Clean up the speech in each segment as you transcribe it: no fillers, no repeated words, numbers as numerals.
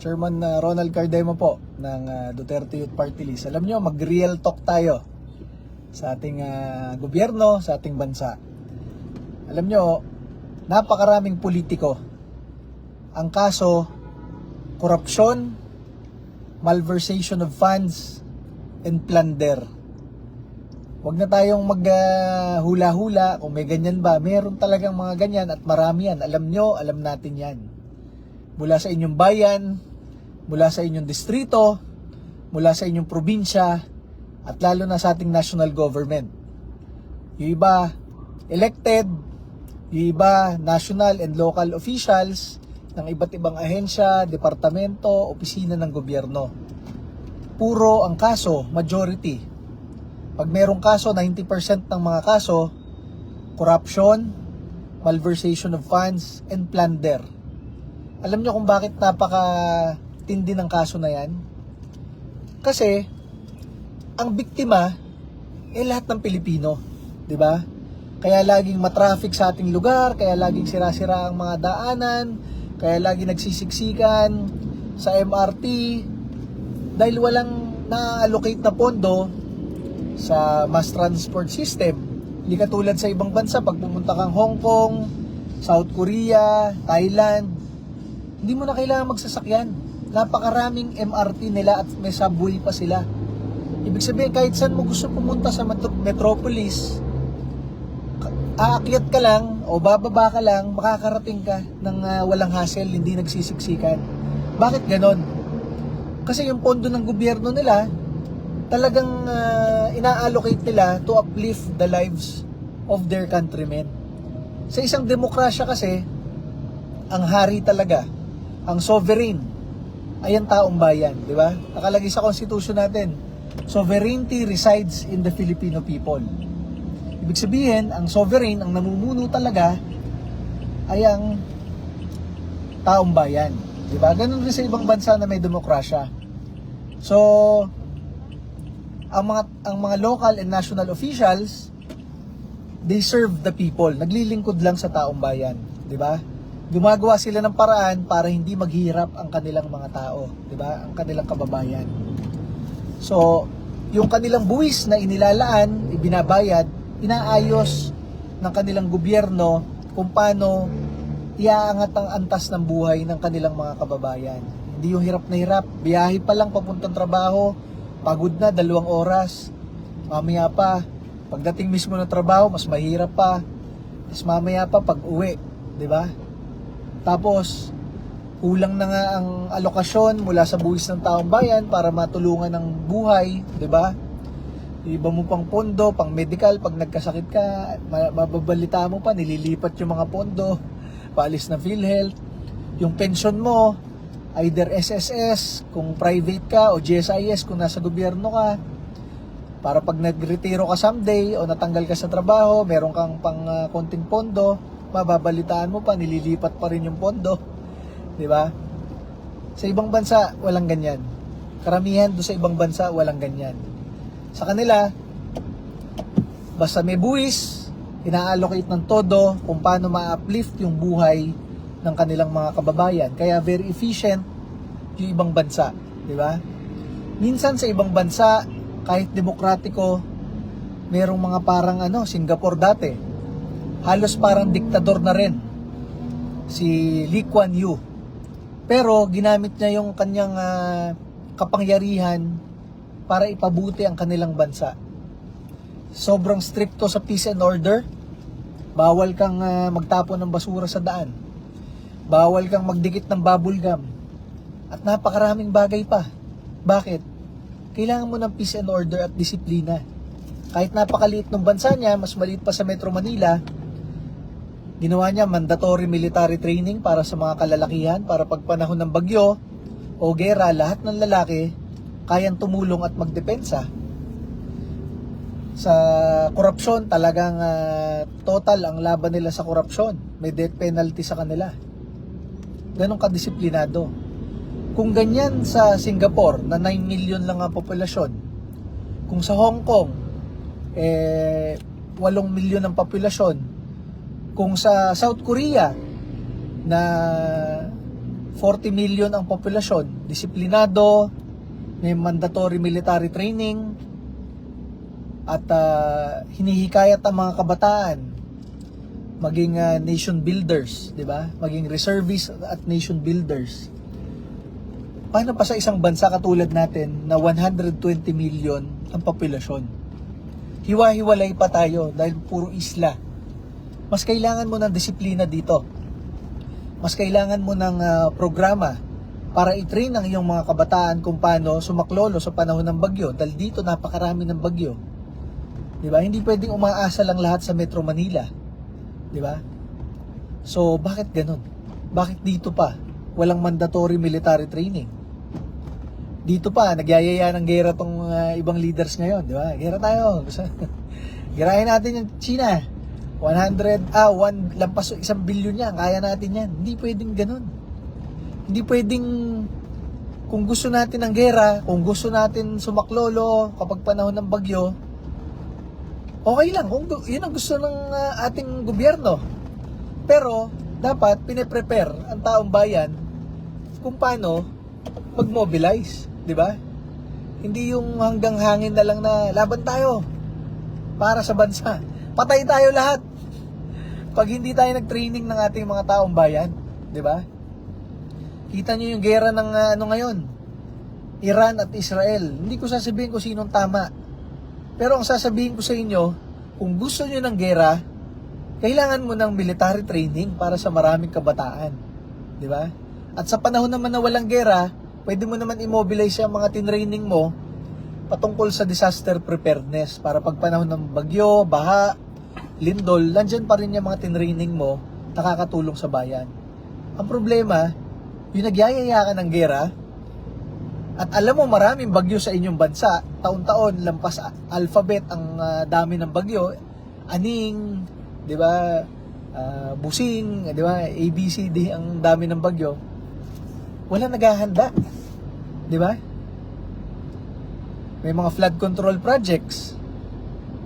Chairman Ronald Cardemo po ng Duterte Youth Party List. Alam nyo, mag-real talk tayo sa ating gobyerno, sa ating bansa. Alam nyo, napakaraming politiko. Ang kaso, korupsyon, malversation of funds, and plunder. Huwag na tayong maghula-hula kung may ganyan ba. Meron talagang mga ganyan at marami yan. Alam nyo, alam natin yan. Mula sa inyong bayan, mula sa inyong distrito, mula sa inyong probinsya, at lalo na sa ating national government. Yung iba, elected, yung iba, national and local officials ng iba't ibang ahensya, departamento, opisina ng gobyerno. Puro ang kaso, majority. Pag merong kaso, 90% ng mga kaso, corruption, malversation of funds, and plunder. Alam nyo kung bakit napaka-tindi ng kaso na yan? Kasi, ang biktima, lahat ng Pilipino. Di ba? Kaya laging matraffic sa ating lugar, kaya laging sira-sira ang mga daanan, kaya laging nagsisiksikan sa MRT, dahil walang na-allocate na pondo sa mass transport system. Hindi katulad sa ibang bansa, pag pumunta kang Hong Kong, South Korea, Thailand, hindi mo na kailangan magsasakyan. Napakaraming MRT nila at may subway pa sila. Ibig sabihin, kahit saan mo gusto pumunta sa metropolis, aakyat ka lang o bababa ka lang, makakarating ka ng walang hassle, hindi nagsisiksikan. Bakit ganon? Kasi yung pondo ng gobyerno nila, talagang ina-allocate nila to uplift the lives of their countrymen. Sa isang demokrasya kasi, ang hari talaga, ang sovereign, ay ang taong bayan, di ba? Nakalagay sa constitution natin, sovereignty resides in the Filipino people. Ibig sabihin, ang sovereign, ang namumuno talaga, ay ang taong bayan. Di ba? Ganun rin sa ibang bansa na may demokrasya. So, ang mga local and national officials, they serve the people. Naglilingkod lang sa taong bayan, 'di ba? Gumagawa sila ng paraan para hindi maghirap ang kanilang mga tao, 'di ba? Ang kanilang kababayan. So, yung kanilang buwis na inilalaan, ibinabayad, inaayos ng kanilang gobyerno kung paano iaangat ang antas ng buhay ng kanilang mga kababayan. Hindi yung hirap na hirap, biyahe pa lang papuntang trabaho, pagod na 2 oras. Mamaya pa, pagdating mismo ng trabaho, mas mahirap pa. Mas mamaya pa pag uwi, 'di ba? Tapos kulang na nga ang alokasyon mula sa buwis ng taong bayan para matulungan ng buhay, 'di ba? Iba mo pang pondo, pang medical, pag nagkasakit ka, mababalita mo pa, nililipat yung mga pondo, paalis na PhilHealth. Yung pension mo, either SSS kung private ka o GSIS kung nasa gobyerno ka, para pag nagretiro ka someday o natanggal ka sa trabaho, meron kang pang konting pondo, mababalitaan mo pa, nililipat pa rin yung pondo, di ba? Sa ibang bansa walang ganyan. Karamihan do sa ibang bansa walang ganyan. Sa kanila, basta may buwis, ina-allocate ng todo kung paano ma-uplift yung buhay ng kanilang mga kababayan. Kaya very efficient yung ibang bansa, di ba? Minsan sa ibang bansa, kahit demokratiko, merong mga parang Singapore dati. Halos parang diktador na rin si Lee Kuan Yew. Pero ginamit niya yung kanyang kapangyarihan para ipabuti ang kanilang bansa. Sobrang stricto sa peace and order. Bawal kang magtapon ng basura sa daan. Bawal kang magdikit ng bubble gum. At napakaraming bagay pa. Bakit? Kailangan mo ng peace and order at disiplina. Kahit napakaliit ng bansa niya, mas maliit pa sa Metro Manila, ginawa niya mandatory military training para sa mga kalalakihan, para pag panahon ng bagyo o gera, lahat ng lalaki kayang tumulong at magdepensa. Sa korupsyon, talagang total ang laban nila sa korupsyon. May death penalty sa kanila. Ganun kadisiplinado. Kung ganyan sa Singapore na 9 million lang ang populasyon, kung sa Hong Kong 8 milyon ang populasyon, kung sa South Korea na 40 million ang populasyon, disiplinado, may mandatory military training, at hinihikayat ang mga kabataan maging nation builders, di ba? Maging reservists at nation builders. Paano pa sa isang bansa katulad natin na 120 million ang populasyon? Hiwa-hiwalay pa tayo dahil puro isla. Mas kailangan mo ng disiplina dito. Mas kailangan mo ng programa para i-train ang iyong mga kabataan kung paano sumaklolo sa panahon ng bagyo. Dahil dito napakarami ng bagyo. Di ba? Hindi pwedeng umaasa lang lahat sa Metro Manila. Di ba? So, bakit ganun? Bakit dito pa walang mandatory military training? Dito pa, nagyayaya ng gera tong ibang leaders ngayon, di ba? Gera tayo. Gerahin natin yung China. 1 lampas 1 billion yan. Kaya natin yan. Hindi pwedeng ganun. Hindi pwedeng kung gusto natin ng gera, kung gusto natin sumaklolo kapag panahon ng bagyo, okay lang, kung yun ang gusto ng ating gobyerno. Pero, dapat pine-prepare ang taong bayan kung paano mag-mobilize, di ba? Hindi yung hanggang hangin na lang na laban tayo para sa bansa. Patay tayo lahat pag hindi tayo nag-training ng ating mga taong bayan, di ba? Kita niyo yung gera ng ngayon, Iran at Israel. Hindi ko sasabihin kung sinong tama. Pero ang sasabihin ko sa inyo, kung gusto nyo ng gera, kailangan mo ng military training para sa maraming kabataan. Di ba? At sa panahon naman na walang gera, pwede mo naman immobilize ang mga tinraining mo patungkol sa disaster preparedness para pag panahon ng bagyo, baha, lindol, nandyan pa rin yung mga tinraining mo nakakatulong sa bayan. Ang problema, yung nagyayaya ka ng gera, at alam mo maraming bagyo sa inyong bansa, taon-taon lampas alphabet ang dami ng bagyo, aning, 'di ba? Busing, 'di ba? ABCD ang dami ng bagyo. Wala naghahanda. 'Di ba? May mga flood control projects.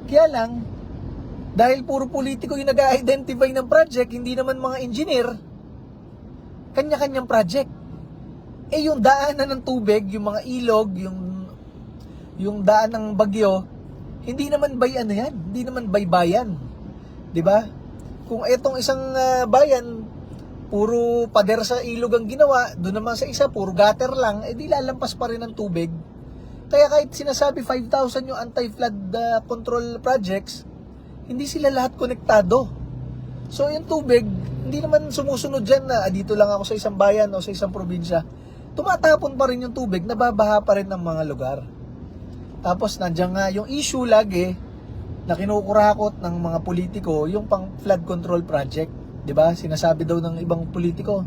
Kaya lang dahil puro politiko yung nag-identify ng project, hindi naman mga engineer, kanya-kanyang project. Yung daanan ng tubig, yung mga ilog, yung daan ng bagyo, hindi naman yan, hindi naman bayan. 'Di ba? Kung etong isang bayan puro pader sa ilog ang ginawa, doon naman sa isa puro gutter lang, di lalampas pa rin ang tubig. Kaya kahit sinasabi 5,000 yung anti-flood control projects, hindi sila lahat konektado. So yung tubig, hindi naman sumusunod dyan na dito lang ako sa isang bayan o sa isang probinsya. Tumatapon pa rin yung tubig, nababaha pa rin ng mga lugar. Tapos nandiyan nga yung issue lagi na kinukurakot ng mga politiko, yung pang flood control project. 'Di ba? Sinasabi daw ng ibang politiko,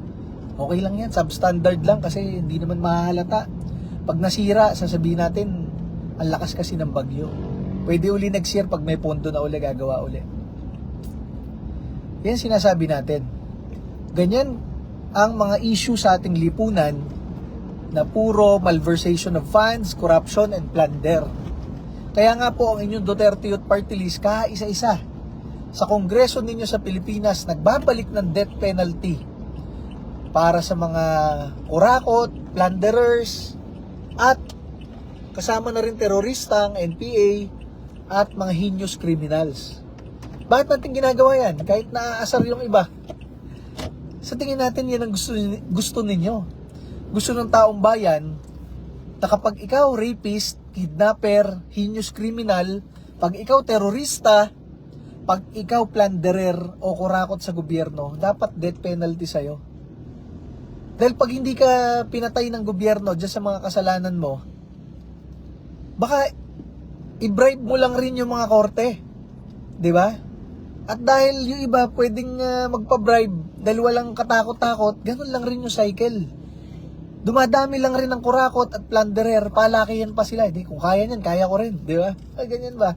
okay lang yan, substandard lang kasi hindi naman mahahalata. Pag nasira, sasabihin natin, ang lakas kasi ng bagyo. Pwede uli next year pag may pondo na uli, gagawa uli. Yan sinasabi natin. Ganyan ang mga issue sa ating lipunan na puro malversation of funds, corruption, and plunder. Kaya nga po ang inyong Duterte Youth Party List, kaisa-isa sa Kongreso ninyo sa Pilipinas, nagbabalik ng death penalty para sa mga kurakot, plunderers, at kasama na rin terorista, ang NPA, at mga heinous criminals. Bakit natin ginagawa yan? Kahit naaasar yung iba. Sa tingin natin yan ang gusto ninyo. Gusto ng taong bayan na kapag ikaw rapist, kidnapper, heinous criminal, pag ikaw terorista, pag ikaw plunderer o kurakot sa gobyerno, dapat death penalty sa'yo. Dahil pag hindi ka pinatay ng gobyerno dyan sa mga kasalanan mo, baka i-bribe mo lang rin yung mga korte. 'Di ba? At dahil yung iba pwedeng magpa-bribe dahil walang katakot-takot, ganun lang rin yung cycle. Dumadami lang rin ang kurakot at plunderer, palakihan pa sila. Hindi, kung kaya niyan, kaya ko rin. Di ba? Ay, ganyan ba?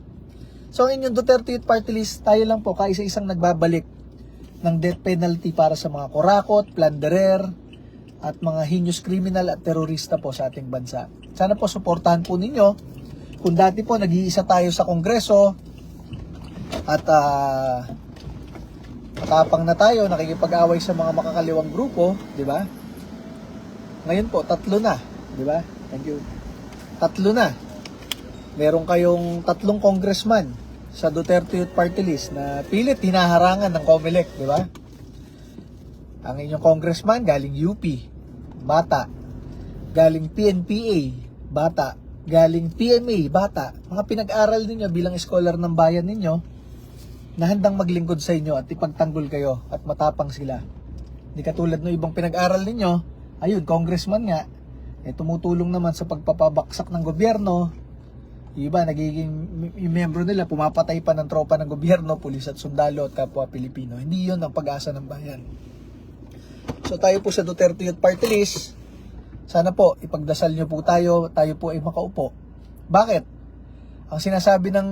So, ang inyong Duterte Youth Party List, tayo lang po, kaisa-isang nagbabalik ng death penalty para sa mga kurakot, plunderer, at mga heinous criminal at terorista po sa ating bansa. Sana po, suportahan po ninyo. Kung dati po, nag-iisa tayo sa Kongreso, at matapang na tayo, nakikipag-away sa mga makakaliwang grupo, di ba? Ngayon po, 3 na. Di ba? Thank you. 3 na. Meron kayong 3 congressman sa Duterte Youth Party List na pilit hinaharangan ng COMELEC, di ba? Ang inyong congressman galing UP, bata. Galing PNPA, bata. Galing PMA, bata. Mga pinag-aral ninyo bilang scholar ng bayan ninyo na handang maglingkod sa inyo at ipagtanggol kayo at matapang sila. Hindi katulad ng ibang pinag-aral ninyo, ayun, congressman nga, tumutulong naman sa pagpapabaksak ng gobyerno. Iba, nagiging yung membro nila, pumapatay pa ng tropa ng gobyerno, pulis at sundalo at kapwa Pilipino. Hindi yun ang pag-asa ng bayan. So tayo po sa Duterte Youth Party List, sana po ipagdasal nyo po tayo po ay makaupo. Bakit? Ang sinasabi ng,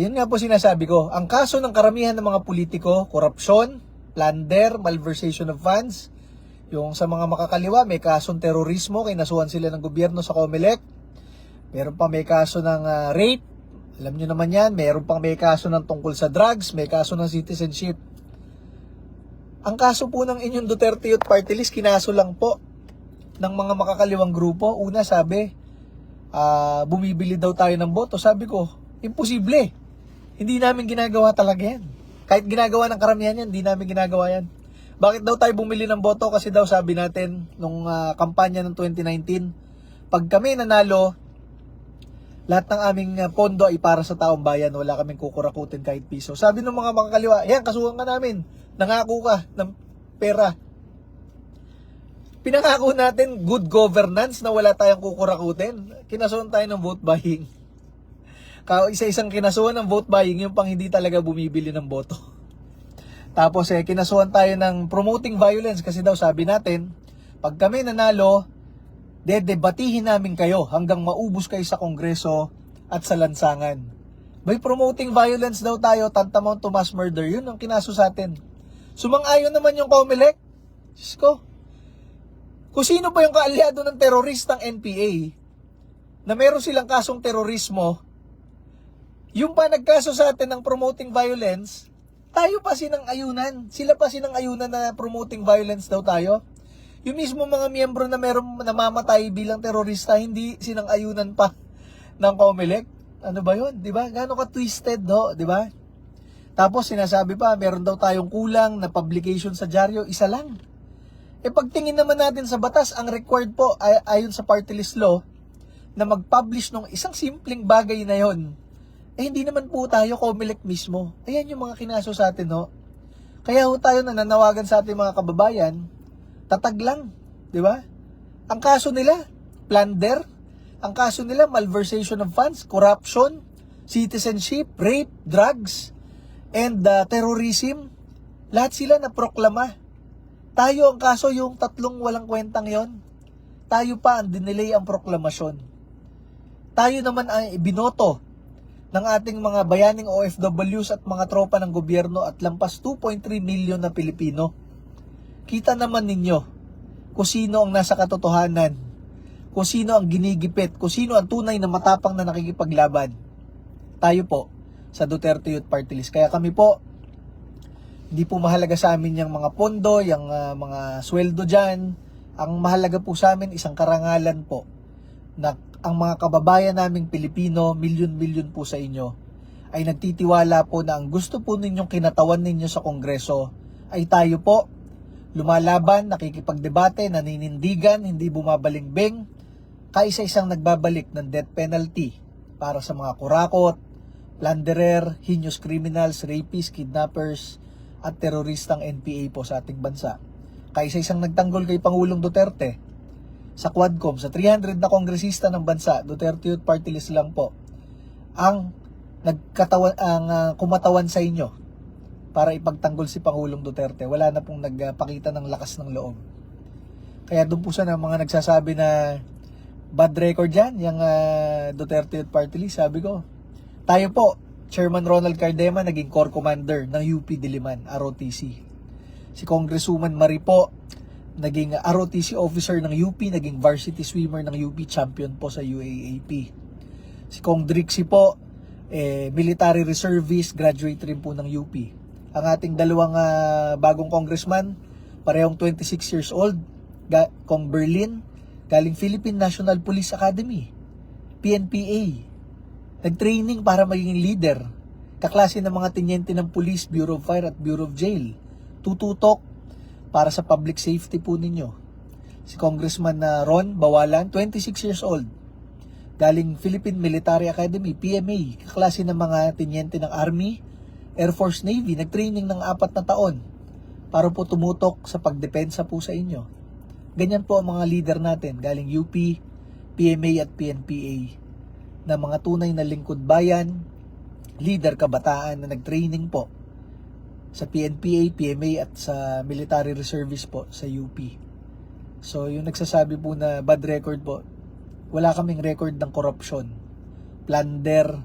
yun nga po sinasabi ko, ang kaso ng karamihan ng mga politiko, korupsyon, plunder, malversation of funds, yung sa mga makakaliwa, may kasong terorismo, kinasuhan sila ng gobyerno sa COMELEC, meron pa may kaso ng rape, alam nyo naman yan, meron pang may kaso ng tungkol sa drugs, may kaso ng citizenship. Ang kaso po ng inyong Duterte Youth Party List, kinaso lang po ng mga makakaliwang grupo. Una sabi, bumibili daw tayo ng boto. Sabi ko, imposible. Hindi namin ginagawa talaga yan. Kahit ginagawa ng karamihan yan, hindi namin ginagawa yan. Bakit daw tayo bumili ng boto? Kasi daw sabi natin, nung kampanya ng 2019, pag kami nanalo, lahat ng aming pondo ay para sa taong bayan. Wala kaming kukurakutin kahit piso. Sabi ng mga makakaliwa, yan, kasuhan ka namin. Nangako ka ng pera. Pinangako natin good governance na wala tayong kukurakutin. Kinasuhan tayo ng vote buying. Isa-isang kinasuhan ng vote buying, yung pang hindi talaga bumibili ng boto. Tapos kinasuhan tayo ng promoting violence kasi daw sabi natin, pag kami nanalo, dedebatihin namin kayo hanggang maubos kayo sa Kongreso at sa lansangan. By promoting violence daw tayo, tantamount to mass murder, yun ang kinaso sa atin. Sumang-ayon naman yung COMELEC. Diyos ko. Kung sino pa yung kaalyado ng teroristang NPA na meron silang kasong terorismo, yung pa nagkaso sa atin ng promoting violence, tayo pa sinang-ayunan. Sila pa sinang-ayunan na promoting violence daw tayo. Yung mismo mga miyembro na meron namamatay bilang terorista, hindi sinang-ayunan pa ng COMELEC. Ano ba yun? Diba? Gano'n ka twisted, do? Diba? Tapos sinasabi pa, meron daw tayong kulang na publication sa dyaryo, isa lang. Pagtingin naman natin sa batas, ang required po ayon sa party list law na mag-publish ng isang simpleng bagay na yon. Hindi naman po tayo COMELEC mismo. Ayan yung mga kinaso sa atin, ho. Kaya ho tayo nananawagan sa ating mga kababayan, tatag lang, di ba? Ang kaso nila, plunder. Ang kaso nila, malversation of funds, corruption, citizenship, rape, drugs, and terrorism. Lahat sila na proklama. Tayo ang kaso, yung 3 walang kwentang yon. Tayo pa ang dinelay ang proklamasyon. Tayo naman ay binoto ng ating mga bayaning OFWs at mga tropa ng gobyerno at lampas 2.3 million na Pilipino. Kita naman ninyo kung sino ang nasa katotohanan, kung sino ang ginigipit, kung sino ang tunay na matapang na nakikipaglaban. Tayo po sa Duterte Youth Party List. Kaya kami po, hindi po mahalaga sa amin yung mga pondo, yung mga sweldo dyan. Ang mahalaga po sa amin, isang karangalan po na ang mga kababayan naming Pilipino, milyon-milyon po sa inyo, ay nagtitiwala po na ang gusto po ninyong kinatawan ninyo sa Kongreso ay tayo po, lumalaban, nakikipagdebate, naninindigan, hindi bumabalingbing, kaisa-isang nagbabalik ng death penalty para sa mga kurakot, plunderer, heinous criminals, rapists, kidnappers, at teroristang NPA po sa ating bansa. Kaisa-isang nagtanggol kay Pangulong Duterte sa Quadcom, sa 300 na kongresista ng bansa, Duterte Youth Party List lang po, ang kumatawan sa inyo para ipagtanggol si Pangulong Duterte. Wala na pong nagpakita ng lakas ng loob. Kaya doon po sa mga nagsasabi na bad record yan, yung Duterte Youth Party List, sabi ko, tayo po, Chairman Ronald Cardema, naging Corps Commander ng UP Diliman, ROTC. Si Congresswoman Marie po, naging ROTC officer ng UP, naging varsity swimmer ng UP, champion po sa UAAP. Si Kong Drixie po, military reservist, graduate rin po ng UP. Ang ating dalawang bagong congressman, parehong 26 years old, Kong Berlin, galing Philippine National Police Academy, PNPA. Nag-training para maging leader. Kaklase ng mga tenyente ng Police, Bureau of Fire at Bureau of Jail. Tututok para sa public safety po ninyo. Si Congressman Ron Bawalan, 26 years old. Galing Philippine Military Academy, PMA. Kaklase ng mga tenyente ng Army, Air Force, Navy. Nag-training ng 4 na taon para po tumutok sa pagdepensa po sa inyo. Ganyan po ang mga leader natin, galing UP, PMA at PNPA, na mga tunay na lingkod bayan, leader kabataan na nag-training po sa PNPA, PMA at sa Military Reservice po sa UP. So yung nagsasabi po na bad record po, wala kaming record ng corruption, plunder,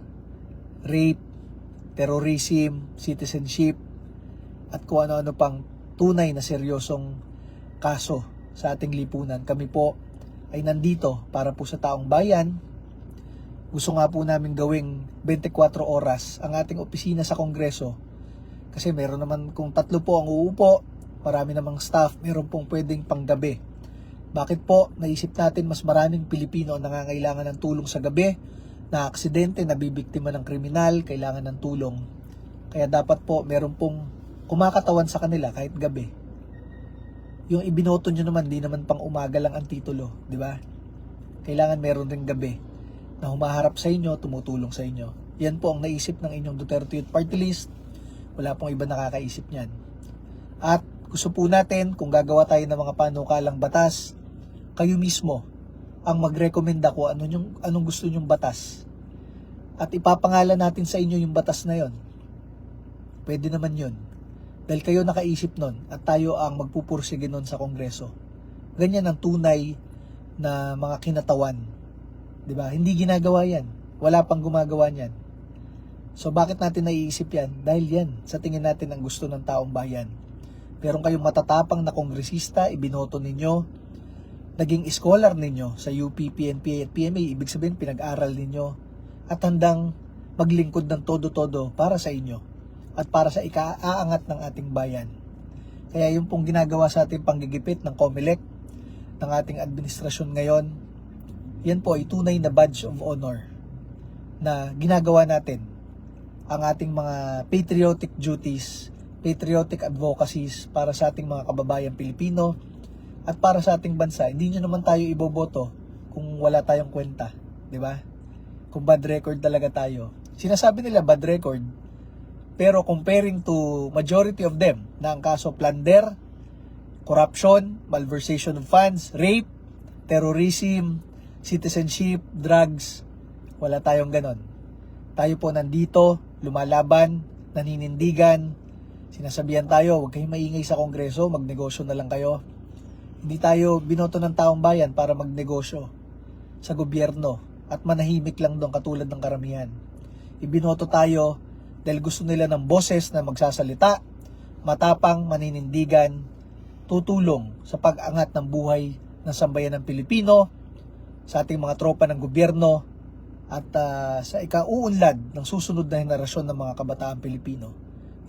rape, terrorism, citizenship, at kung ano-ano pang tunay na seryosong kaso sa ating lipunan. Kami po ay nandito para po sa taong bayan. Gusto nga po namin gawing 24 oras ang ating opisina sa Kongreso. Kasi meron naman kung 3 po ang uupo, marami namang staff, meron pong pwedeng panggabi. Bakit po naisip natin mas maraming Pilipino ang nangangailangan ng tulong sa gabi, na aksidente, nabibiktima ng kriminal, kailangan ng tulong. Kaya dapat po meron pong kumakatawan sa kanila kahit gabi. Yung ibinoto nyo naman, di naman pang umaga lang ang titulo, di ba? Kailangan meron ring gabi na humaharap sa inyo, tumutulong sa inyo. Yan po ang naisip ng inyong Duterte Youth Party List. Wala pong iba nakakaisip niyan. At gusto po natin, kung gagawa tayo ng mga panukalang batas, kayo mismo ang magrekomenda ko anong gusto nyong batas. At ipapangalan natin sa inyo yung batas na yon. Pwede naman yun. Dahil kayo nakaisip nun at tayo ang magpupursige nun sa Kongreso. Ganyan ang tunay na mga kinatawan. Diba? Hindi ginagawa yan. Wala pang gumagawa niyan. So bakit natin naiisip yan? Dahil yan, sa tingin natin ang gusto ng taong bayan. Pero kayong matatapang na kongresista, ibinoto ninyo, naging scholar ninyo sa UP, PNPA at PMA, ibig sabihin pinag-aral ninyo at handang maglingkod ng todo-todo para sa inyo at para sa ikaaangat ng ating bayan. Kaya yung pong ginagawa sa ating panggigipit ng COMELEC, ng ating administrasyon ngayon, yan po ay tunay na badge of honor na ginagawa natin ang ating mga patriotic duties, patriotic advocacies para sa ating mga kababayang Pilipino at para sa ating bansa. Hindi nyo naman tayo iboboto kung wala tayong kwenta, di ba? Kung bad record talaga tayo. Sinasabi nila bad record, pero comparing to majority of them na ang kaso plunder, corruption, malversation of funds, rape, terrorism, citizenship, drugs, wala tayong ganon. Tayo po nandito, lumalaban, naninindigan, sinasabihan tayo, huwag kayong maingay sa Kongreso, magnegosyo na lang kayo. Hindi tayo binoto ng taong bayan para magnegosyo sa gobyerno at manahimik lang doon katulad ng karamihan. Ibinoto tayo dahil gusto nila ng boses na magsasalita, matapang, maninindigan, tutulong sa pag-angat ng buhay ng sambayan ng Pilipino, sa ating mga tropa ng gobyerno, at sa ikauunlad ng susunod na henerasyon ng mga kabataan Pilipino.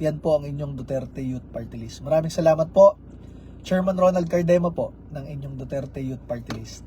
Yan po ang inyong Duterte Youth Party List. Maraming salamat po. Chairman Ronald Cardema po ng inyong Duterte Youth Party List.